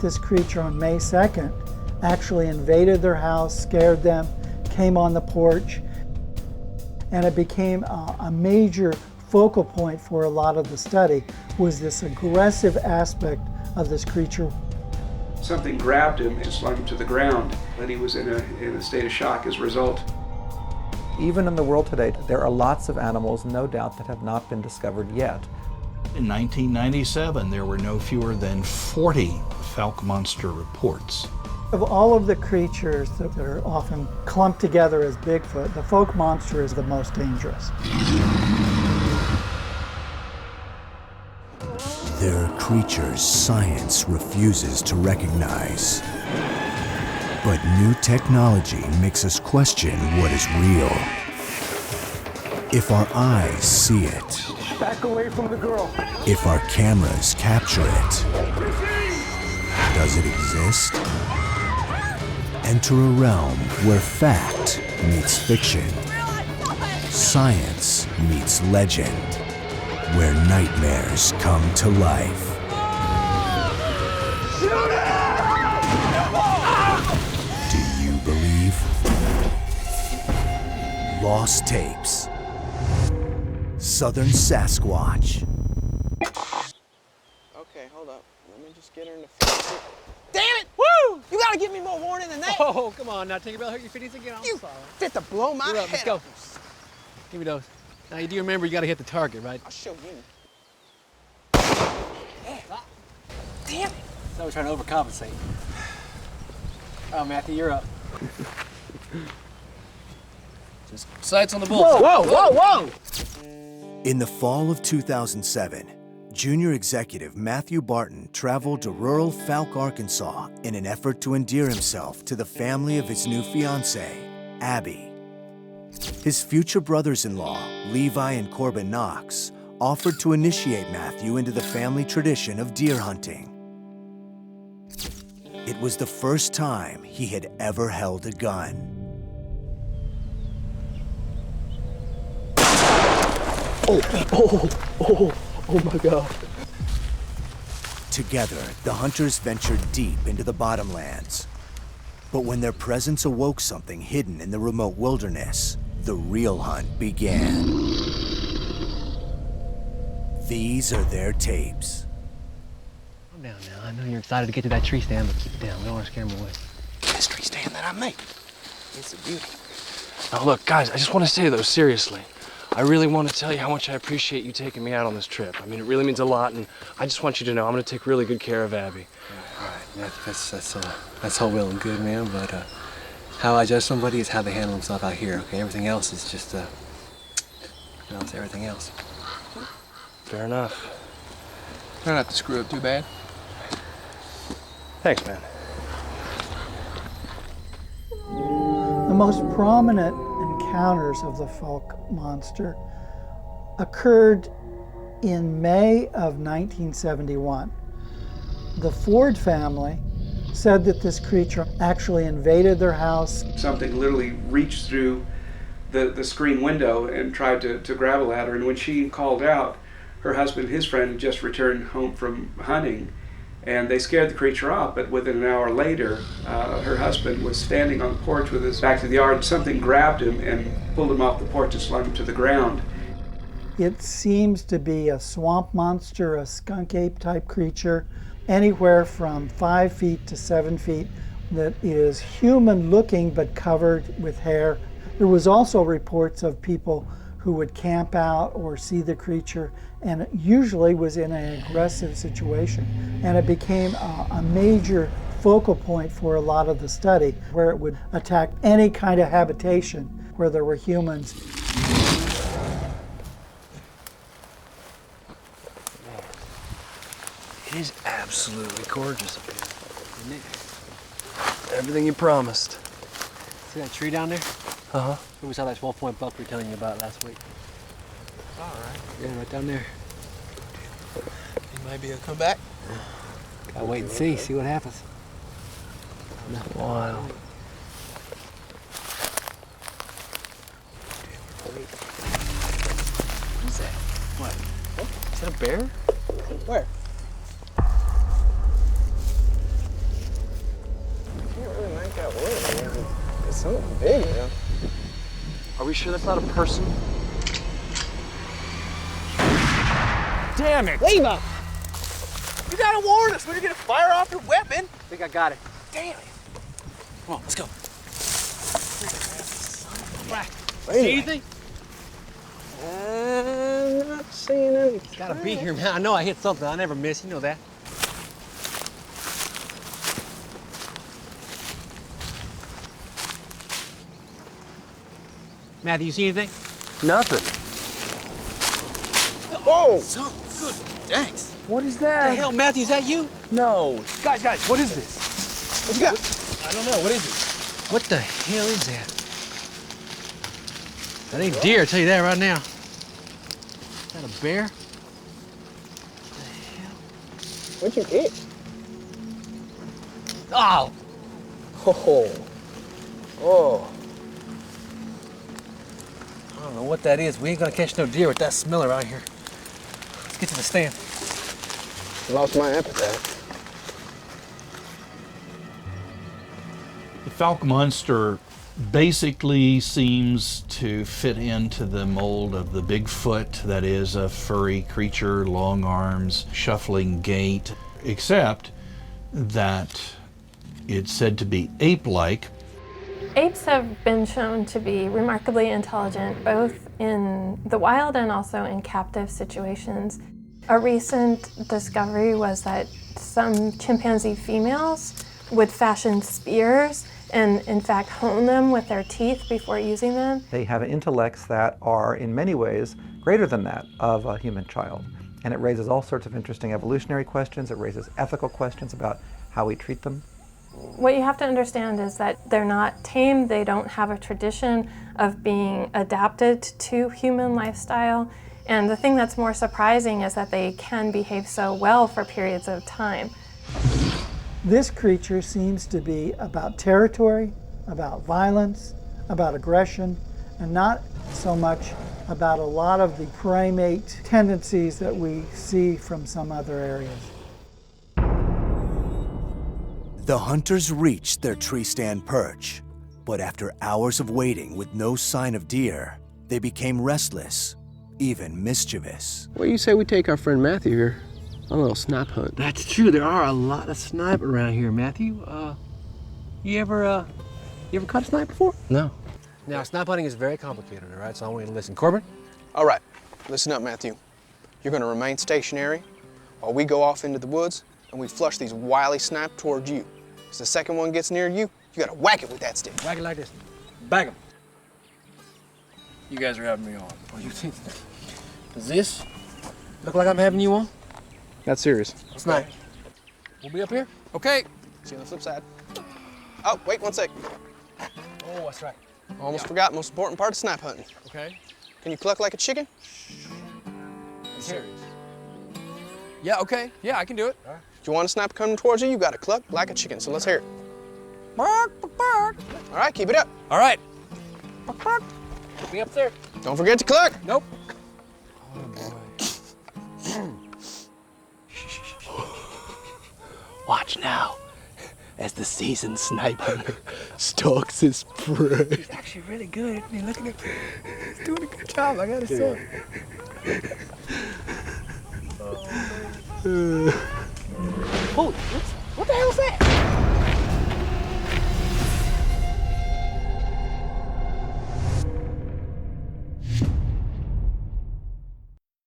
this creature on May 2nd actually invaded their house, scared them, came on the porch, and it became a major focal point for a lot of the study, was this aggressive aspect of this creature. Something grabbed him and slung him to the ground, and he was in a state of shock as a result. Even in the world today, there are lots of animals, no doubt, that have not been discovered yet. In 1997, there were no fewer than 40 Fouke monster reports. Of all of the creatures that are often clumped together as Bigfoot, the Fouke monster is the most dangerous. There are creatures science refuses to recognize. But new technology makes us question what is real. If our eyes see it, back away from the girl. If our cameras capture it, does it exist? Enter a realm where fact meets fiction, science meets legend, where nightmares come to life. Do you believe? Lost Tapes. Southern Sasquatch. Okay, hold up. Let me just get her in the face. Damn it! Woo! You gotta give me more warning than that. Oh, come on now, Tinkerbell, hurt your feelings again. I'm sorry. Fit to blow my You're up, head let's go. off. Give me those. Now you do remember you gotta hit the target, right? I'll show you. Damn it! So we're trying to overcompensate. Oh, Matthew, you're up. Just sights on the bull. Whoa, whoa, whoa! In the fall of 2007, junior executive Matthew Barton traveled to rural Fouke, Arkansas in an effort to endear himself to the family of his new fiancée, Abby. His future brothers-in-law, Levi and Corbin Knox, offered to initiate Matthew into the family tradition of deer hunting. It was the first time he had ever held a gun. Oh my God. Together, the hunters ventured deep into the bottomlands. But when their presence awoke something hidden in the remote wilderness, the real hunt began. These are their tapes. Calm down now. I know you're excited to get to that tree stand, but keep it down. We don't want to scare them away. This tree stand that I made. It's a beauty. Now look, guys, I just want to say though, seriously, I really want to tell you how much I appreciate you taking me out on this trip. I mean, it really means a lot, and I just want you to know I'm going to take really good care of Abby. All right, that's all well and good, man, but how I judge somebody is how they handle themselves out here, okay? Everything else is just, it's everything else. Fair enough. Try not to screw up too bad. Thanks, man. The most prominent encounters of the Fouke monster occurred in May of 1971. The Ford family said that this creature actually invaded their house. Something literally reached through the screen window and tried to grab a ladder, and when she called out, her husband and his friend had just returned home from hunting, and they scared the creature off, but within an hour later, her husband was standing on the porch with his back to the yard. Something grabbed him and pulled him off the porch and slung him to the ground. It seems to be a swamp monster, a skunk ape type creature, anywhere from 5 feet to 7 feet, that is human looking but covered with hair. There was also reports of people who would camp out or see the creature, and it usually was in an aggressive situation. And it became a major focal point for a lot of the study, where it would attack any kind of habitation where there were humans. It is absolutely gorgeous up here, isn't it? Everything you promised. See that tree down there? Uh-huh. We saw that 12-point buck we were telling you about last week. All right. Yeah, right down there. It might be a comeback. Gotta wait and see what happens. Wow. What is that? What? Is that a bear? Where? Something big, man. Are we sure that's not a person? Damn it! Levi! You gotta warn us when you're gonna fire off your weapon. I think I got it. Damn it. Come on, let's go. See anything? I'm not seeing anything. It's gotta be here, man. I know I hit something. I never miss. You know that. Matthew, you see anything? Nothing. Whoa! So good. Thanks. What is What the that? hell, Matthew? Is that you? No. Guys, what is this? What you got? I don't know. What is it? What the hell is that? That ain't deer, I'll tell you that right now. Is that a bear? What'd you get? Oh! Oh. Oh. I don't know what that is. We ain't gonna catch no deer with that smell around here. Let's get to the stand. Lost my appetite. The Falk monster basically seems to fit into the mold of the Bigfoot, that is a furry creature, long arms, shuffling gait, except that it's said to be ape-like. Apes have been shown to be remarkably intelligent, both in the wild and also in captive situations. A recent discovery was that some chimpanzee females would fashion spears and in fact hone them with their teeth before using them. They have intellects that are in many ways greater than that of a human child. And it raises all sorts of interesting evolutionary questions. It raises ethical questions about how we treat them. What you have to understand is that they're not tamed, they don't have a tradition of being adapted to human lifestyle. And the thing that's more surprising is that they can behave so well for periods of time. This creature seems to be about territory, about violence, about aggression, and not so much about a lot of the primate tendencies that we see from some other areas. The hunters reached their tree stand perch, but after hours of waiting with no sign of deer, they became restless, even mischievous. What do you say we take our friend Matthew here on a little snipe hunt? That's true. There are a lot of snipe around here, Matthew. You ever caught a snipe before? No. Now, snipe hunting is very complicated, all right? So I want you to listen. Corbin? All right, listen up, Matthew. You're gonna remain stationary while we go off into the woods and we flush these wily snipe towards you. If the second one gets near you, you gotta whack it with that stick. Whack it like this. Bag him. You guys are having me on. Oh, you think? Does this look like I'm having you on? That's serious. Snipe. We'll be up here? Okay. See you on the flip side. Oh, wait 1 sec. Oh, that's right. Almost forgot most important part of snipe hunting. Okay. Can you cluck like a chicken? I'm serious. Yeah, okay. Yeah, I can do it. If you want a sniper coming towards you, you gotta cluck like a chicken. So let's hear it. Bark, bark, bark. All right, keep it up. All right. Bark, bark. Be up there. Don't forget to cluck. Nope. Watch now as the seasoned snipe hunter stalks his prey. He's actually really good, isn't he? Look at him. He's doing a good job, I gotta say. Holy, what's